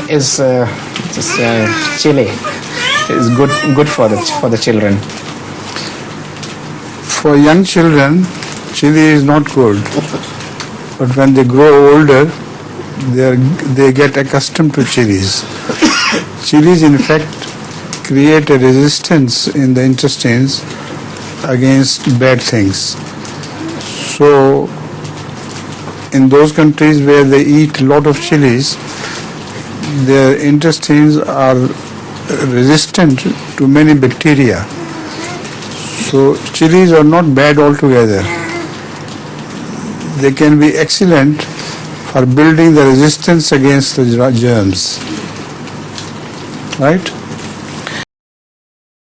is chili is good for the children. For young children, chili is not good. But when they grow older, they get accustomed to chilies. Chilies, in fact, create a resistance in the intestines against bad things. So, in those countries where they eat a lot of chilies, their intestines are resistant to many bacteria. So, chilies are not bad altogether. They can be excellent for building the resistance against the germs. Right?